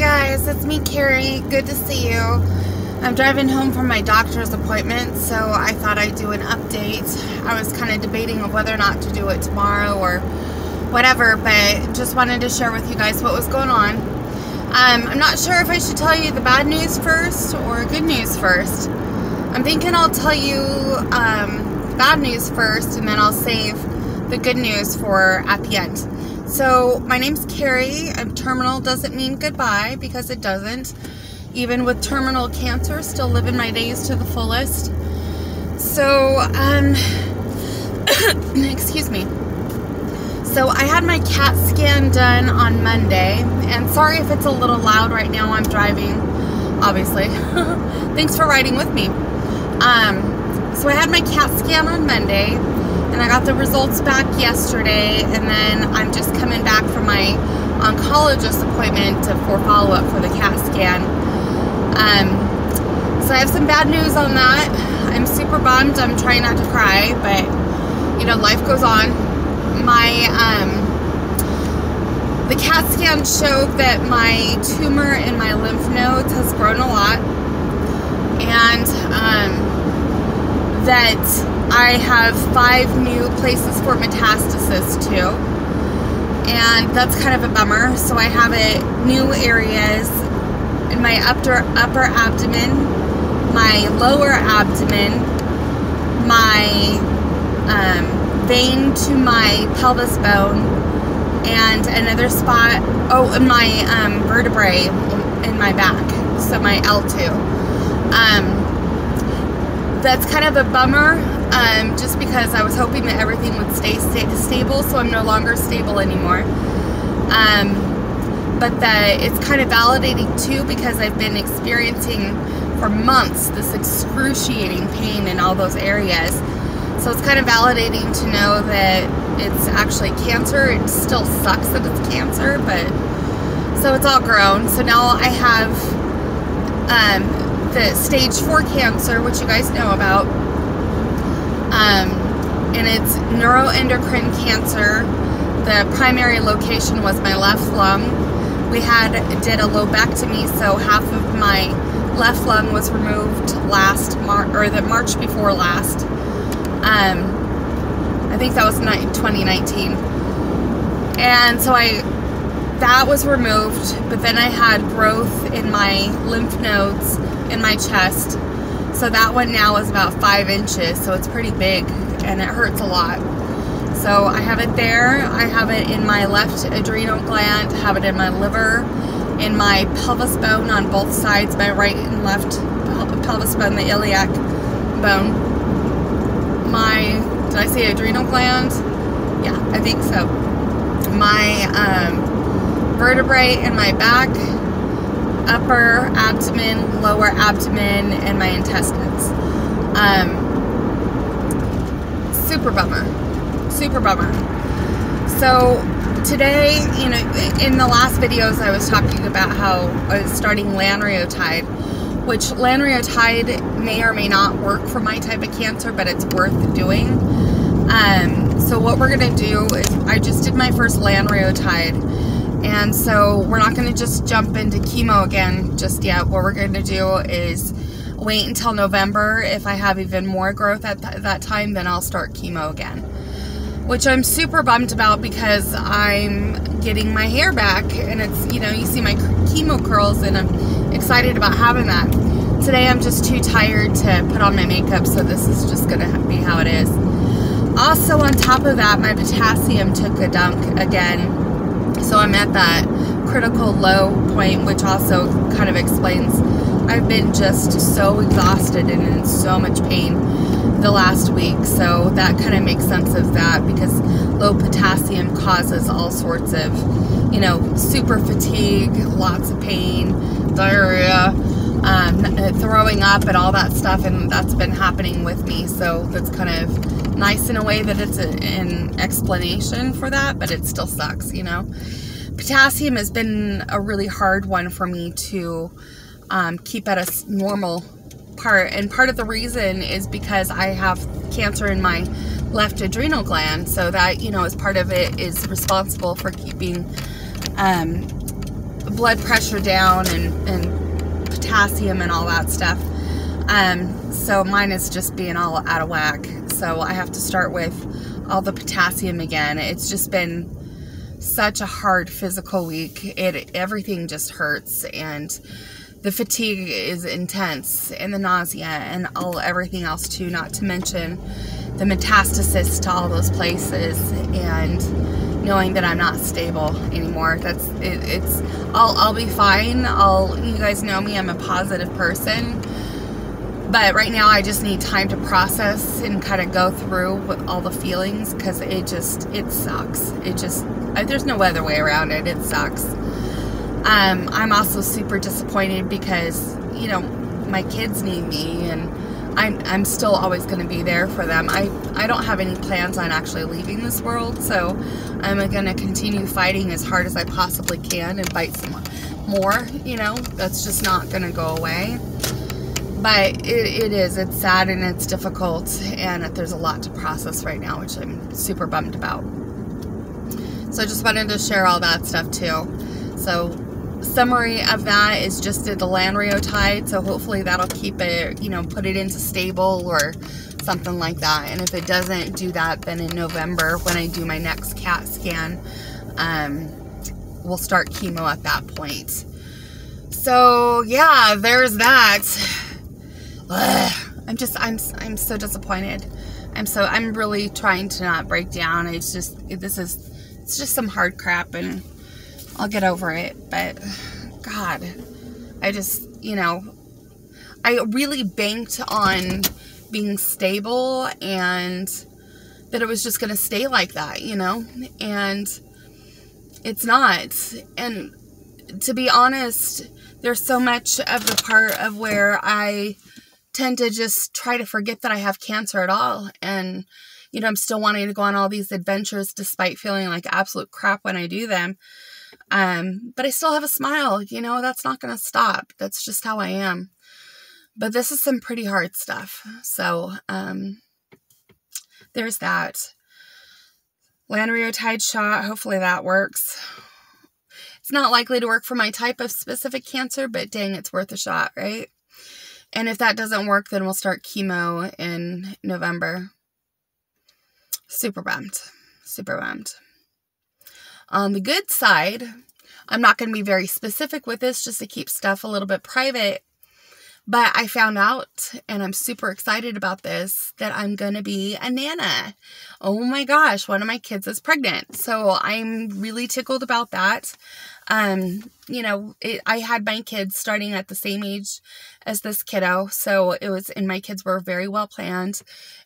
guys, it's me, Carrie. Good to see you. I'm driving home from my doctor's appointment, so I thought I'd do an update. I was kind of debating on whether or not to do it tomorrow or whatever, but just wanted to share with you guys what was going on. I'm not sure if I should tell you the bad news first or good news first. I'm thinking I'll tell you bad news first, and then I'll save the good news for at the end. So my name's Carrie. I'm terminal. Doesn't mean goodbye, because it doesn't. Even with terminal cancer, still living my days to the fullest. So excuse me. So I had my CAT scan done on Monday, and sorry if it's a little loud right now. I'm driving, obviously. Thanks for riding with me. So I had my CAT scan on Monday, and I got the results back yesterday, and then I'm just coming back from my oncologist appointment for follow-up for the CAT scan. So I have some bad news on that. I'm super bummed. I'm trying not to cry, but you know, life goes on. The CAT scan showed that my tumor in my lymph nodes has grown a lot, and that I have 5 new places for metastasis too, and that's kind of a bummer. So I have new areas in my upper abdomen, my lower abdomen, my vein to my pelvis bone, and another spot, in my vertebrae in my back, so my L2. That's kind of a bummer, just because I was hoping that everything would stay stable, so I'm no longer stable anymore. But it's kind of validating too, because I've been experiencing for months this excruciating pain in all those areas. So it's kind of validating to know that it's actually cancer. It still sucks that it's cancer, but so it's all grown. So now I have the stage 4 cancer, which you guys know about, and it's neuroendocrine cancer. The primary location was my left lung. We did a lobectomy, so half of my left lung was removed last March before last. I think that was 2019, and so that was removed, but then I had growth in my lymph nodes in my chest, so that one now is about 5 inches, so it's pretty big, and it hurts a lot. So I have it there. I have it in my left adrenal gland, have it in my liver, in my pelvis bone on both sides, my right and left pelvis bone, the iliac bone. Did I say adrenal gland? Yeah, I think so. My vertebrae in my back, upper abdomen, lower abdomen, and my intestines. Super bummer. Super bummer. So today, you know, in the last videos I was talking about how I was starting lanreotide, which lanreotide may or may not work for my type of cancer, but it's worth doing. So what we're going to do is, I just did my first lanreotide, and so we're not going to just jump into chemo again just yet. What we're going to do is wait until November. If I have even more growth at that time, then I'll start chemo again, which I'm super bummed about, because I'm getting my hair back, and it's, you know, you see my chemo curls, and I'm excited about having that. Today I'm just too tired to put on my makeup, so this is just gonna be how it is. Also, on top of that, my potassium took a dunk again, so I'm at that critical low point, which also kind of explains I've been just so exhausted and in so much pain the last week. So that kind of makes sense of that, because low potassium causes all sorts of, you know, super fatigue, lots of pain, diarrhea, throwing up, and all that stuff, and that's been happening with me. So that's kind of nice in a way that it's an explanation for that, but it still sucks, you know. Potassium has been a really hard one for me to keep at a normal part, and part of the reason is because I have cancer in my left adrenal gland, so that, you know, as part of it is responsible for keeping blood pressure down and potassium and all that stuff. So mine is just being all out of whack. So I have to start with all the potassium again. It's just been such a hard physical week. Everything just hurts, and the fatigue is intense, and the nausea, and everything else too, not to mention the metastases to all those places, and knowing that I'm not stable anymore. I'll be fine. You guys know me, I'm a positive person. But right now I just need time to process and kind of go through with all the feelings, because it sucks. There's no other way around it. It sucks. I'm also super disappointed because, you know, my kids need me, and I'm still always going to be there for them. I don't have any plans on actually leaving this world, so I'm going to continue fighting as hard as I possibly can and fight some more, you know. That's just not going to go away. But it's sad and it's difficult, and there's a lot to process right now, which I'm super bummed about. So I just wanted to share all that stuff too. So summary of that is just the lanreotide, so hopefully that'll keep it, you know, put it into stable or something like that. And if it doesn't do that, then in November when I do my next CAT scan, we'll start chemo at that point. So yeah, there's that. I'm so disappointed. I'm really trying to not break down. It's just some hard crap, and I'll get over it. But God, I just, you know, I really banked on being stable and that it was just going to stay like that, you know, and it's not. And to be honest, there's so much of the part of where I tend to just try to forget that I have cancer at all. And, you know, I'm still wanting to go on all these adventures despite feeling like absolute crap when I do them. But I still have a smile, you know, that's not going to stop. That's just how I am. But this is some pretty hard stuff. So, there's that. Lanreotide shot, hopefully that works. It's not likely to work for my type of specific cancer, but dang, it's worth a shot, right? And if that doesn't work, then we'll start chemo in November. Super bummed. Super bummed. On the good side, I'm not going to be very specific with this just to keep stuff a little bit private. But I found out, and I'm super excited about this, that I'm going to be a nana. Oh my gosh, one of my kids is pregnant. So I'm really tickled about that. You know, I had my kids starting at the same age as this kiddo. So and my kids were very well planned,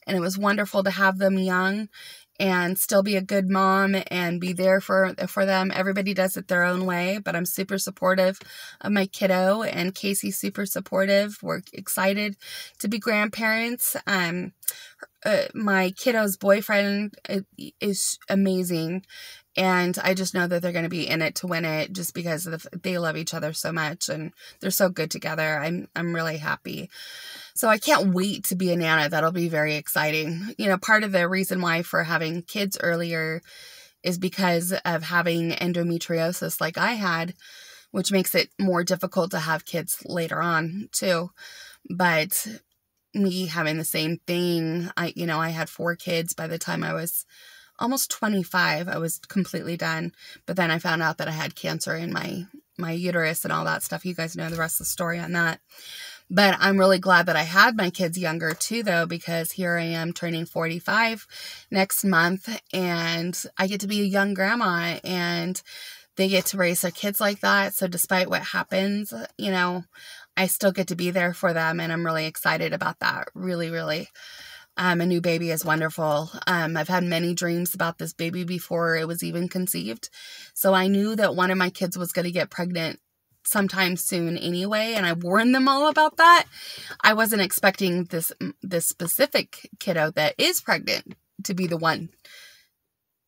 and it was wonderful to have them young and still be a good mom and be there for them. Everybody does it their own way, but I'm super supportive of my kiddo, and Casey's super supportive. We're excited to be grandparents. My kiddo's boyfriend is amazing, and I just know that they're going to be in it to win it just because they love each other so much, and they're so good together. I'm really happy. So I can't wait to be a nana. That'll be very exciting. You know, part of the reason why for having kids earlier is because of having endometriosis like I had, which makes it more difficult to have kids later on too. But me having the same thing, I had 4 kids by the time I was almost 25. I was completely done. But then I found out that I had cancer in my uterus and all that stuff. You guys know the rest of the story on that. But I'm really glad that I had my kids younger too, though, because here I am turning 45 next month, and I get to be a young grandma, and they get to raise their kids like that. So despite what happens, you know, I still get to be there for them, and I'm really excited about that. Really, really. A new baby is wonderful. I've had many dreams about this baby before it was even conceived. So I knew that one of my kids was going to get pregnant sometime soon anyway, and I warned them all about that. I wasn't expecting this specific kiddo that is pregnant to be the one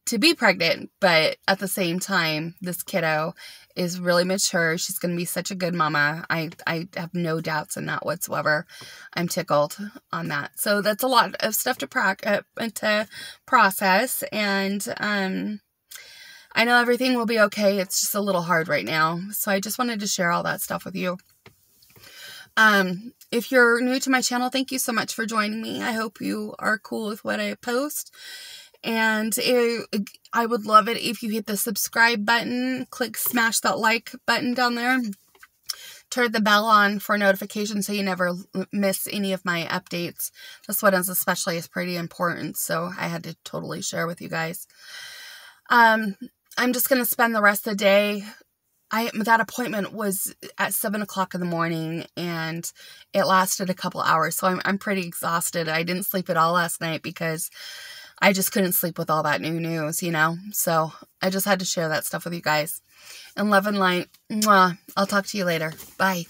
to be pregnant, but at the same time, this kiddo is really mature. She's going to be such a good mama. I have no doubts in that whatsoever. I'm tickled on that. So that's a lot of stuff to process, and I know everything will be okay. It's just a little hard right now. So I just wanted to share all that stuff with you. If you're new to my channel, thank you so much for joining me. I hope you are cool with what I post. And I would love it if you hit the subscribe button, smash that like button down there. Turn the bell on for notifications so you never miss any of my updates. This one is pretty important, so I had to totally share with you guys. I'm just going to spend the rest of the day. That appointment was at 7 o'clock in the morning, and it lasted a couple hours, so I'm pretty exhausted. I didn't sleep at all last night because I just couldn't sleep with all that new news, you know? So I just had to share that stuff with you guys. And love and light. Mwah. I'll talk to you later. Bye.